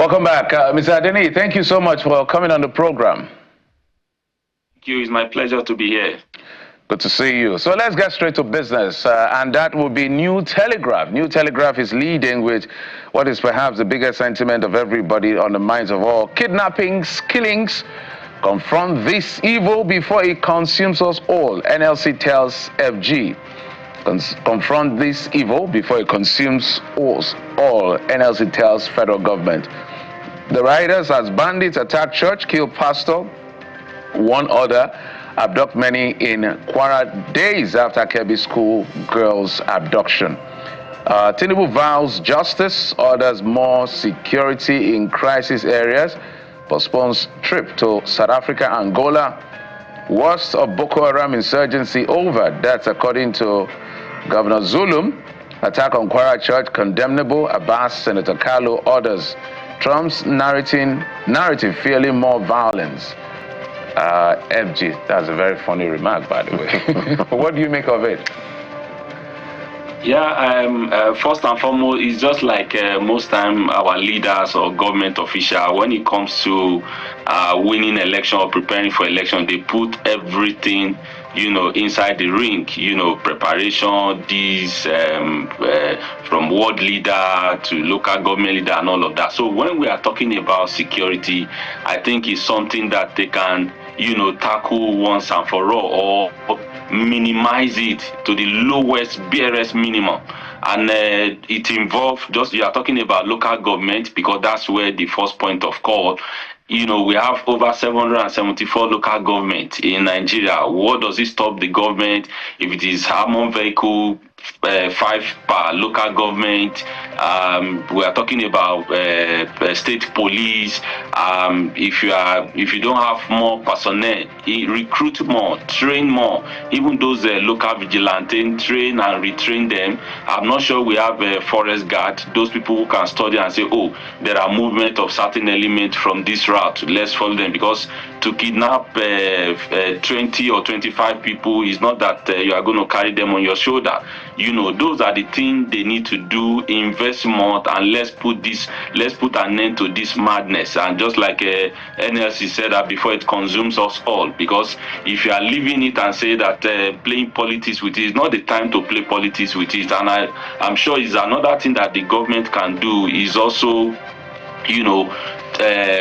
Welcome back. Mr. Adeni, thank you so much for coming on the program. Thank you. It's my pleasure to be here. Good to see you. So let's get straight to business, and that will be New Telegraph. New Telegraph is leading with what is perhaps the biggest sentiment of everybody on the minds of all: kidnappings, killings. Confront this evil before it consumes us all. NLC tells FG. Confront this evil before it consumes us all. NLC tells federal government. The rioters as bandits attack church, kill pastor, one other, abduct many in Kwara days after Kebbi school girls' abduction. Tinubu vows justice, orders more security in crisis areas, postpones trip to South Africa, Angola. Worst of Boko Haram insurgency over. That's according to Governor Zulum. Attack on Kwara Church condemnable. Abbas, Senator Kalu orders. Trump's narrative feeling more violence. FG, that's a very funny remark, by the way. What do you make of it? Yeah, first and foremost, it's just like most time our leaders or government officials, when it comes to winning election or preparing for election, they put everything, inside the ring, preparation, these from ward leader to local government leader and all of that. So when we are talking about security, I think it's something that they can, tackle once and for all, or minimize it to the lowest, barest minimum. And it involves you are talking about local government, because that's where the first point of call. We have over 774 local government in Nigeria. What does it stop the government if it is armored vehicle, 5 per local government? We are talking about state police. If you don't have more personnel, recruit more, train more. Even those local vigilantes, train and retrain them. I'm not sure we have a forest guard. Those people who can study and say, oh, there are movement of certain elements from this route. Let's follow them, because to kidnap 20 or 25 people is not that you are going to carry them on your shoulder. Those are the things they need to do. Invest more, and let's put an end to this madness. And just like NLC said that before it consumes us all, because if you are leaving it and say that playing politics with it is not the time to play politics with it. And I'm sure it's another thing that the government can do is also,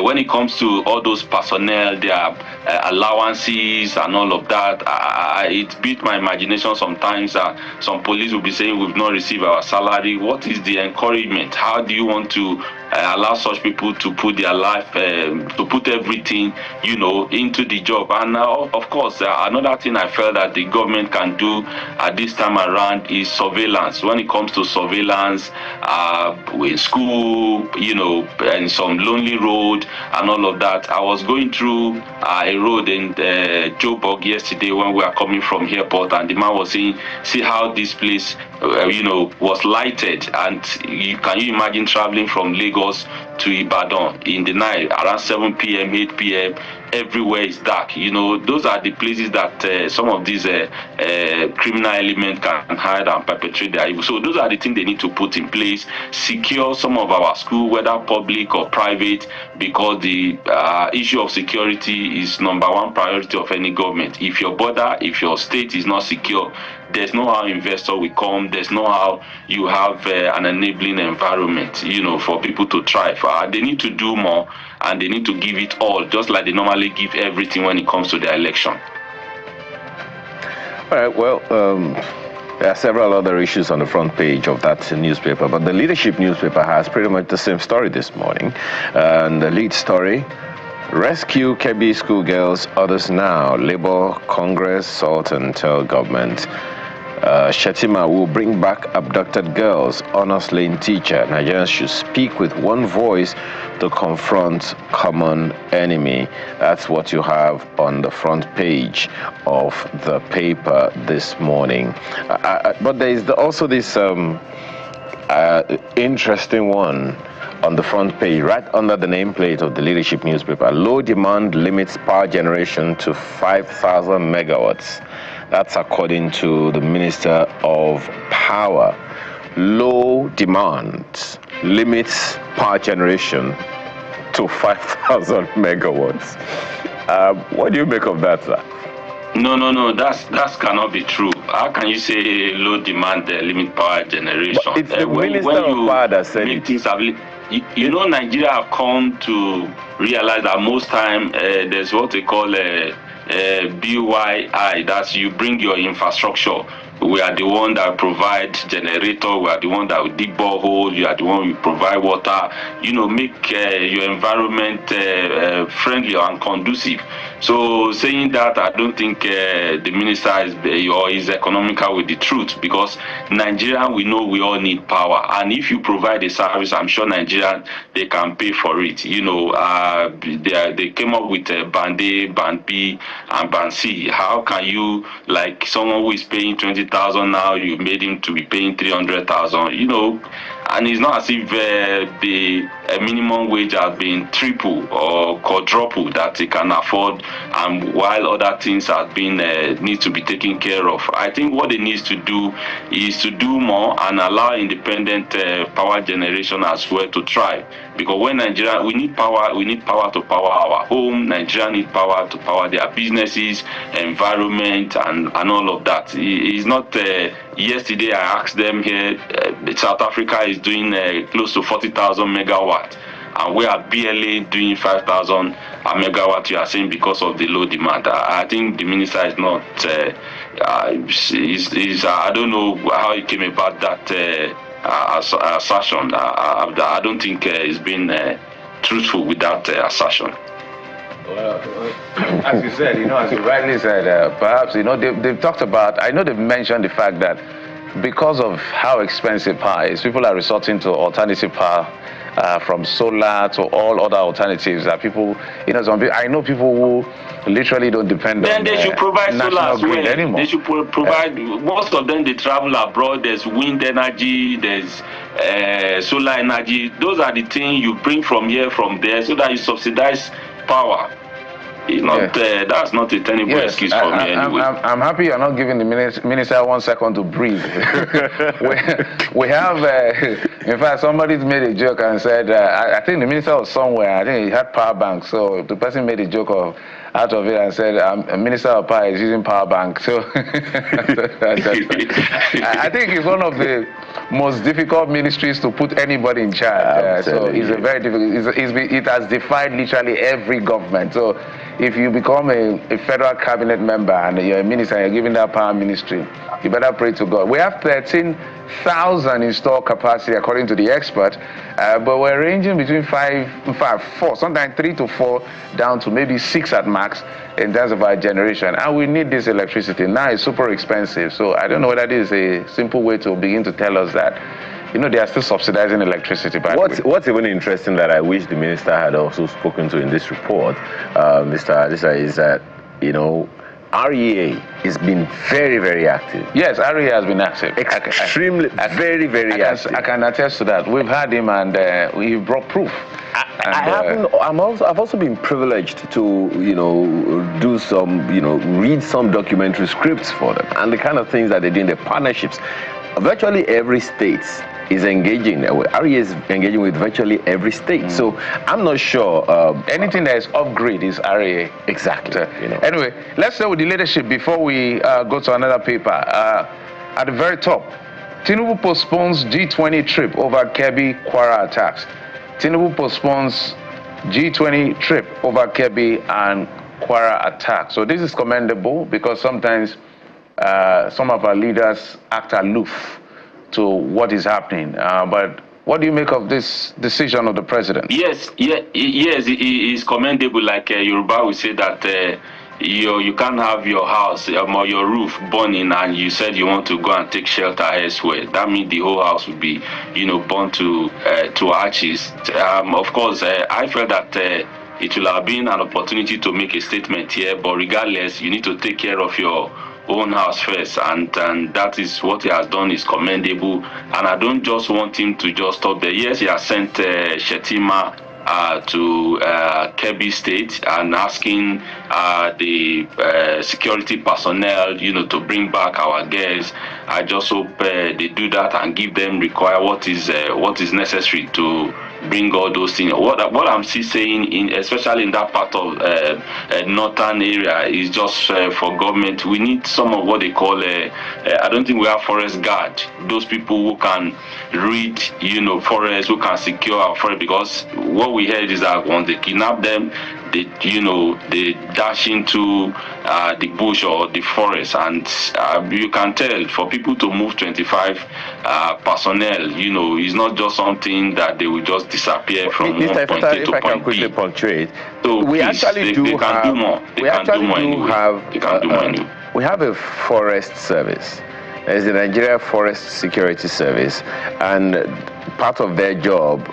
when it comes to all those personnel, their allowances and all of that, it beat my imagination sometimes that some police will be saying we've not received our salary. What is the encouragement? How do you want to allow such people to put their life, to put everything, into the job? And of course, another thing I felt that the government can do at this time around is surveillance. When it comes to surveillance, in school, and some lonely road and all of that. I was going through a road in Joburg yesterday when we were coming from airport, and the man was saying, see how this place, was lighted. And can you imagine traveling from Lagos to Ibadan in the night around 7 p.m., 8 p.m., everywhere is dark. Those are the places that some of these criminal elements can hide and perpetrate their evil. So those are the things they need to put in place. Secure some of our schools, whether public or private, because the issue of security is #1 priority of any government. If your border, if your state is not secure, there's no how investor will come. There's no how you have an enabling environment, for people to thrive. They need to do more, and they need to give it all, just like they normally give everything when it comes to the election. All right, well, there are several other issues on the front page of that newspaper, but the Leadership newspaper has pretty much the same story this morning. And the lead story: rescue Kebbi schoolgirls, others now. Labour Congress Sultan tell government. Shetima will bring back abducted girls. Honors Lane teacher. Nigerians should speak with one voice to confront common enemy. That's what you have on the front page of the paper this morning. But there is also this interesting one on the front page, right under the nameplate of the Leadership newspaper. Low demand limits power generation to 5,000 megawatts. That's according to the Minister of Power. Low demand limits power generation to 5,000 megawatts. What do you make of that, sir? No. That cannot be true. How can you say low demand limit power generation? But it's the Minister of Power that said it. You know, Nigeria have come to realize that most time there's what they call a BYI. That's you bring your infrastructure. We are the one that provide generator. We are the one that will dig borehole. You are the one who provide water. You know, make your environment friendly and conducive. So saying that, I don't think the minister is economical with the truth, because Nigeria, we know we all need power, and if you provide a service, I'm sure Nigerian they can pay for it. You know, they came up with Band A, Band B, and Band C. How can you, like someone who is paying 20,000 now, you made him to be paying 300,000? You know, and it's not as if the minimum wage has been triple or quadruple that he can afford, and while other things have been need to be taken care of. I think what they need to do is to do more and allow independent power generation as well to thrive. Because when Nigeria, we need power to power our home. Nigeria need power to power their businesses, environment, and all of that. It's not. Yesterday I asked them here, South Africa is doing close to 40,000 megawatts, and we are barely doing 5,000 megawatt. You are saying because of the low demand. I think the minister is not. I don't know how he came about that assertion. I don't think he's been truthful with that assertion. Well, as you said, as you rightly said, perhaps, they've talked about, I know they've mentioned the fact that because of how expensive power is, people are resorting to alternative power, from solar to all other alternatives that people, I know people who literally don't depend then on they should provide solar as well. Anymore. They should provide, most of them, they travel abroad. There's wind energy, there's solar energy. Those are the things you bring from here, from there, so that you subsidize power. It's not, that's not a tenable excuse for me anyway. I'm happy you're not giving the minister 1 second to breathe. we have, in fact, somebody made a joke and said, I think the minister was somewhere, I think he had power bank, so the person made a joke out of it and said, a minister of power is using power bank. So I think it's one of the most difficult ministries to put anybody in charge. So it's a very difficult, it has defied literally every government. So if you become a federal cabinet member and you're a minister and you're giving that power ministry, you better pray to God. We have 13,000 installed capacity according to the expert, but we're ranging between 4, sometimes 3 to 4, down to maybe 6 at max in terms of our generation. And we need this electricity. Now it's super expensive. So I don't know whether this is a simple way to begin to tell us that, they are still subsidizing electricity. What's even interesting that I wish the minister had also spoken to in this report, Mr. Adisa, is that, REA has been very, very active. Yes, REA has been active. Extremely, very, very active. I can attest to that. We've had him and we brought proof. I've also been privileged to, do some, read some documentary scripts for them and the kind of things that they do in the partnerships. Virtually every state is engaging. REA is engaging with virtually every state. So I'm not sure. Anything that is off-grid is REA. Exactly. Anyway, let's start with the leadership before we go to another paper. At the very top, Tinubu postpones G20 trip over Kebbi Kwara attacks. Tinubu postpones G20 trip over Kebbi and Kwara attacks. So this is commendable because sometimes some of our leaders act aloof to what is happening. But what do you make of this decision of the president? Yes, it is commendable. Like Yoruba will say that you can't have your house or your roof burning and you said you want to go and take shelter elsewhere. That means the whole house will be, burned to ashes. Of course, I felt that it will have been an opportunity to make a statement here, but regardless, you need to take care of your own house first, and that is what he has done is commendable. And I don't just want him to just stop there. Yes, he has sent Shetima to Kebbi State and asking the security personnel, to bring back our guests. I just hope they do that and give them what is necessary to bring all those things. What I'm still saying, especially in that part of northern area, is just for government. We need some of what they call. I don't think we have forest guard. Those people who can read, forest, who can secure our forest. Because what we heard is that once they kidnap them, they dash into the bush or the forest, and you can tell for people to move 25 personnel, is not just something that they will just disappear from one point A to point B. Punctuate. So we please, actually they can do more. We have a forest service. There's the Nigeria Forest Security Service, and part of their job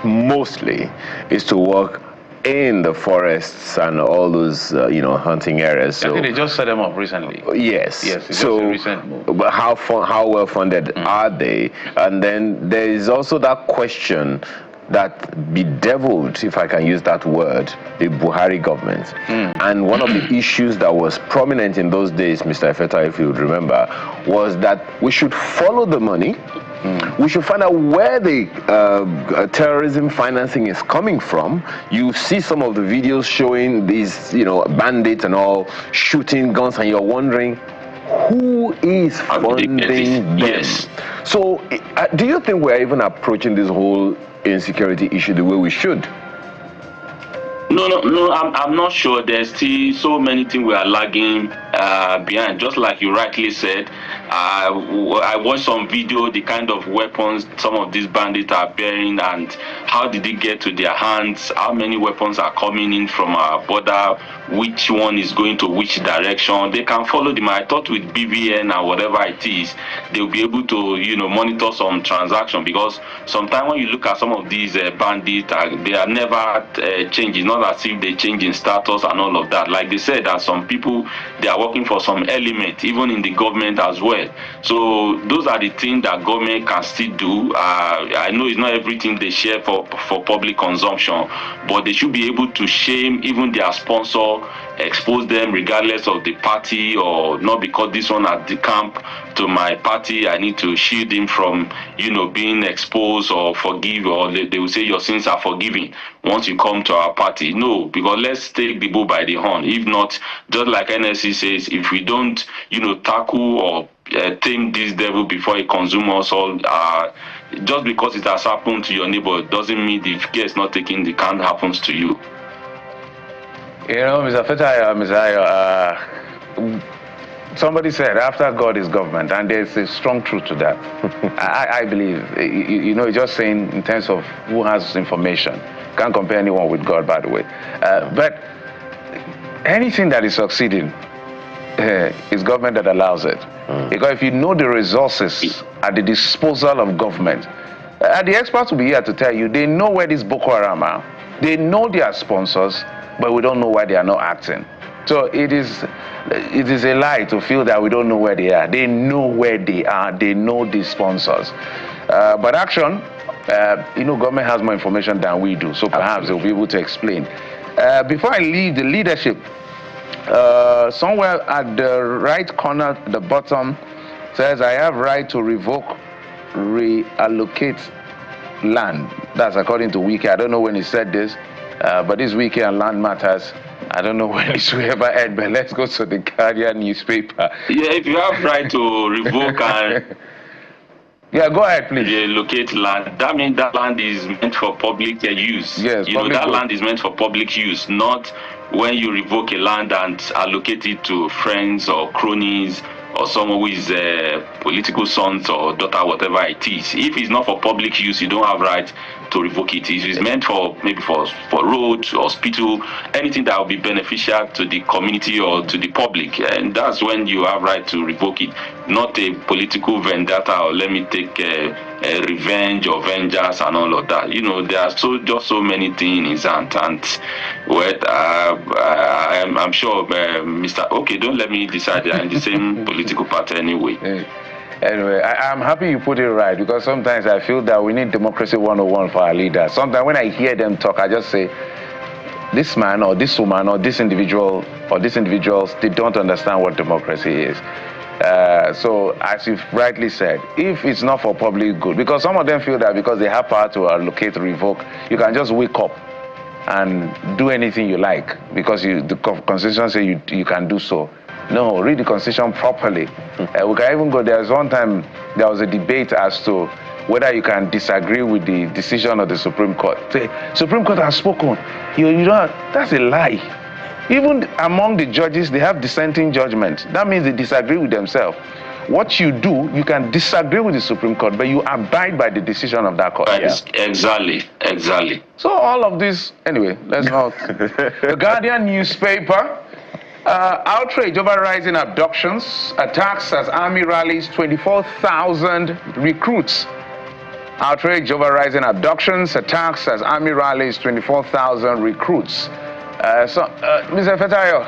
mostly is to work in the forests and all those hunting areas. So I think they just set them up recently. Yes. Yes. It's so just a recent move. but how well funded are they? And then there is also that question that bedeviled, if I can use that word, the Buhari government. And one of the issues that was prominent in those days, Mr. Efeta, if you would remember, was that we should follow the money. We should find out where the terrorism financing is coming from. You see some of the videos showing these, bandits and all shooting guns, and you're wondering who is funding them. Yes. So, do you think we're even approaching this whole insecurity issue the way we should? No, I'm not sure. There's still so many things we are lagging behind. Just like you rightly said, I watched some video, the kind of weapons some of these bandits are bearing, and how did it get to their hands, how many weapons are coming in from our border, which one is going to which direction. They can follow them. I thought with BVN and whatever it is, they'll be able to, monitor some transaction, because sometimes when you look at some of these bandits, they are never changing. Not as if they change in status and all of that. Like they said, that some people, they are working for some element, even in the government as well. So those are the things that government can still do. I know it's not everything they share for public consumption, but they should be able to shame even their sponsor, expose them regardless of the party, or not because this one at the camp to my party, I need to shield him from, being exposed or forgive, or they will say your sins are forgiven once you come to our party. No, because let's take the bull by the horn. If not, just like NSC says, if we don't, tackle or tame this devil before he consumes us all, just because it has happened to your neighbor doesn't mean if care is not taken, it can't happen to you. Mr. Fetayo, somebody said, after God is government, and there's a strong truth to that. I believe, it's just saying in terms of who has information. Can't compare anyone with God, by the way. But anything that is succeeding is government that allows it. Because if you know the resources at the disposal of government, the experts will be here to tell you, they know where this Boko Haram are. They know their sponsors, but we don't know why they are not acting. So it is a lie to feel that we don't know where they are. They know where they are. They know the sponsors. But action, government has more information than we do. So perhaps they'll be able to explain. Before I leave the leadership, somewhere at the right corner, the bottom, says, I have right to revoke, reallocate land. That's according to Wiki. I don't know when he said this, but this Wiki and land matters. I don't know when this will ever end, but let's go to the Guardian newspaper. Yeah, if you have right to revoke and yeah, go ahead, please. Locate land. That means that land is meant for public use. Yes, that land is meant for public use, not when you revoke a land and allocate it to friends or cronies or someone who is political sons or daughter, whatever it is. If it's not for public use, you don't have right to revoke it. If it's meant for maybe for road, hospital, anything that will be beneficial to the community or to the public, and that's when you have right to revoke it. Not a political vendetta or let me take revenge or vengeance and all of that. There are just so many things in his hand, and I'm sure Mr. Okay, don't let me decide. I'm in the same political party anyway. Anyway, I'm happy you put it right, because sometimes I feel that we need democracy 101 for our leaders. Sometimes when I hear them talk, I just say, this man or this woman or this individual or these individuals, they don't understand what democracy is. So, as you've rightly said, if it's not for public good, because some of them feel that because they have power to allocate, revoke, you can just wake up and do anything you like because the Constitution says you can do so. No, read the Constitution properly. We can even go, there's one time there was a debate as to whether you can disagree with the decision of the Supreme Court. The Supreme Court has spoken. You don't, that's a lie. Even among the judges, they have dissenting judgment. That means they disagree with themselves. What you do, you can disagree with the Supreme Court, but you abide by the decision of that court. Exactly. So all of this, anyway, let's not. The Guardian newspaper, outrage over rising abductions, attacks as army rallies 24,000 recruits. Outrage over rising abductions, attacks as army rallies 24,000 recruits. Mr. Fetayo,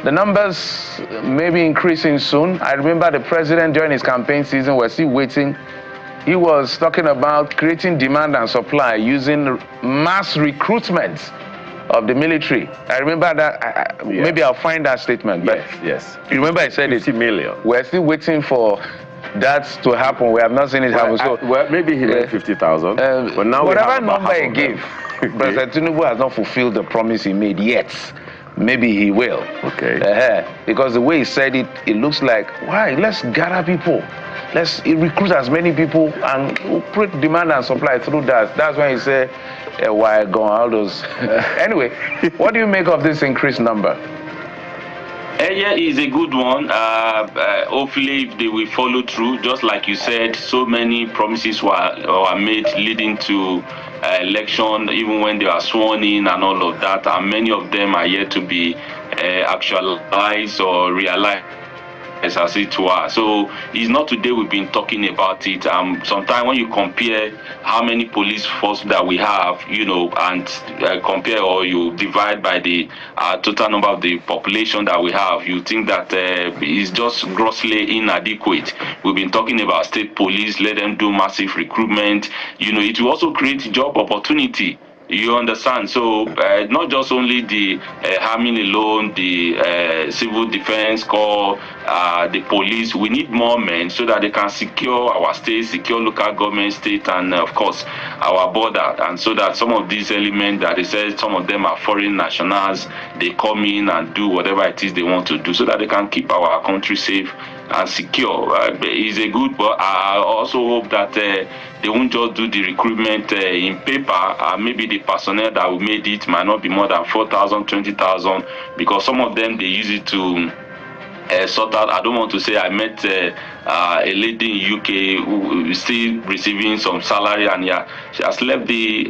the numbers may be increasing soon. I remember the president during his campaign season was still waiting. He was talking about creating demand and supply using mass recruitment of the military. I remember that. Maybe I'll find that statement. But yes. You remember I said 50 million. We're still waiting for that to happen. We have not seen it happen. So maybe he meant 50,000. But now whatever number he gave, President Tinubu has not fulfilled the promise he made yet. Maybe he will. Okay. Because the way he said it, it looks like, why? Let's gather people. Let's recruit as many people and create demand and supply through that. That's when he said, why gone all those. Anyway, what do you make of this increased number? Yeah, it's a good one. Hopefully, if they will follow through, just like you said, so many promises were made leading to election, even when they are sworn in and all of that, and many of them are yet to be actualized or realized, as it were. So it's not today we've been talking about it. Sometimes when you compare how many police force that we have, and compare or you divide by the total number of the population that we have, you think that it's just grossly inadequate. We've been talking about state police, let them do massive recruitment. It will also create job opportunity. You understand? So not just only the army alone, the civil defense corps, the police. We need more men so that they can secure our state, secure local government, state, and of course our border. And so that some of these elements that they said, some of them are foreign nationals, they come in and do whatever it is they want to do, so that they can keep our country safe and secure. Is a good, but I also hope that they won't just do the recruitment in paper. Maybe the personnel that we made it might not be more than 4,000, 20,000, because some of them, they use it to sort out. I don't want to say I met a lady in UK who is still receiving some salary, and she has left a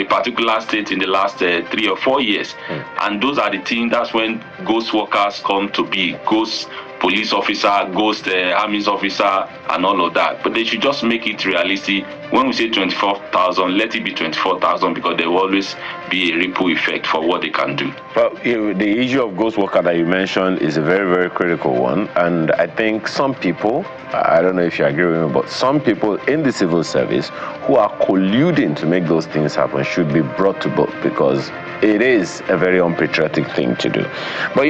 particular state in the last 3 or 4 years. And those are the things, that's when ghost workers come to be, ghost police officer, ghost army officer, and all of that. But they should just make it realistic. When we say 24,000, let it be 24,000, because there will always be a ripple effect for what they can do. Well, the issue of ghost worker that you mentioned is a very, very critical one. And I think some people, I don't know if you agree with me, but some people in the civil service who are colluding to make those things happen should be brought to book, because it is a very unpatriotic thing to do. But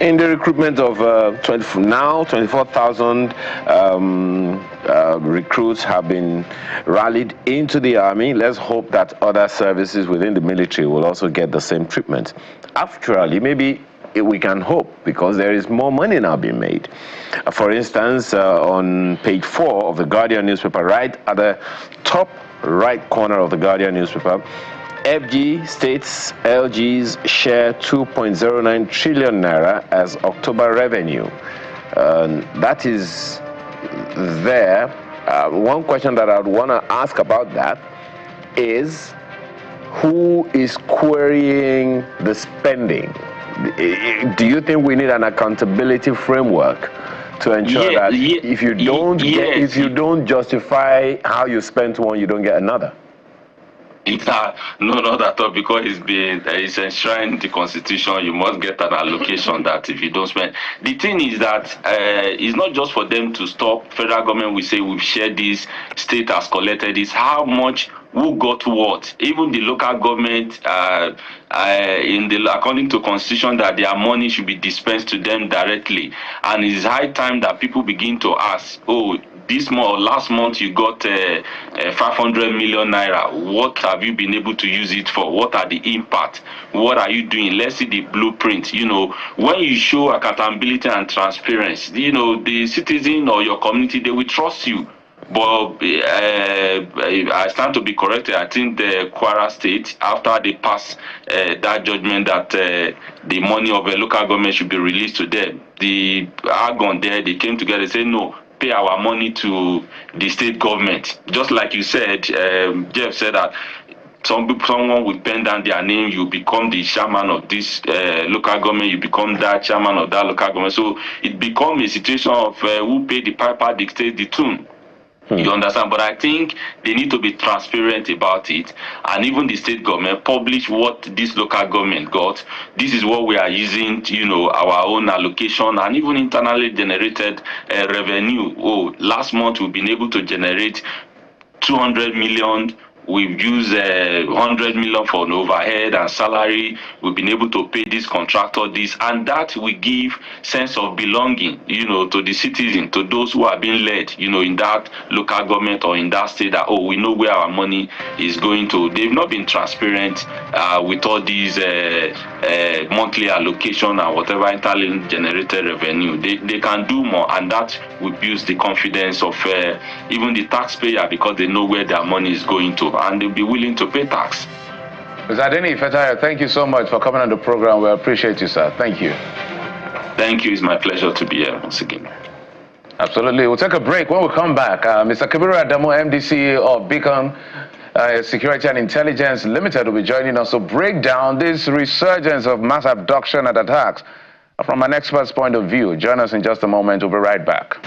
in the recruitment of 24,000 recruits have been rallied into the army. Let's hope that other services within the military will also get the same treatment. Actually, maybe we can hope, because there is more money now being made. For instance, on page 4 of the Guardian newspaper, right at the top right corner of the Guardian newspaper, FG states LG's share 2.09 trillion naira as October revenue. That is there. One question that I would want to ask about that is, who is querying the spending? Do you think we need an accountability framework to ensure that if you don't justify how you spent one, you don't get another? No, not at all, because it's enshrined in the Constitution. You must get an allocation that if you don't spend. The thing is that it's not just for them to stop. Federal government will say we've shared this, state has collected this. How much who got what. Even the local government, according to constitution, that their money should be dispensed to them directly. And it's high time that people begin to ask, oh, this month or last month you got 500 million naira. What have you been able to use it for? What are the impact? What are you doing? Let's see the blueprint. You know, when you show accountability and transparency, you know, the citizen or your community, they will trust you. But I stand to be corrected. I think the Kwara State, after they passed that judgment that the money of a local government should be released to them, the Argon there, they came together and said, no, pay our money to the state government. Just like you said, Jeff said that someone will pen down their name, you become the chairman of this local government, you become that chairman of that local government. So it becomes a situation of who pay the piper dictates the tune. You understand? But I think they need to be transparent about it, and even the state government publish what this local government got. This is what we are using, you know, our own allocation and even internally generated revenue. Oh, last month we've been able to generate 200 million. We've used 100 million for an overhead and salary. We've been able to pay this contractor this, and that will give sense of belonging, you know, to the citizen, to those who are being led, you know, in that local government or in that state, that, oh, we know where our money is going to. They've not been transparent with all these monthly allocation and whatever internally generated revenue. They can do more, and that will boost the confidence of even the taxpayer, because they know where their money is going to, and they'll be willing to pay tax. Mr. Adeni Fetaya, thank you so much for coming on the program. We appreciate you, sir. Thank you. Thank you. It's my pleasure to be here once again. Absolutely. We'll take a break. When we come back, Mr. Kabiru Adamu, MDC of Beacon Security and Intelligence Limited, will be joining us to break down this resurgence of mass abduction and attacks from an expert's point of view. Join us in just a moment. We'll be right back.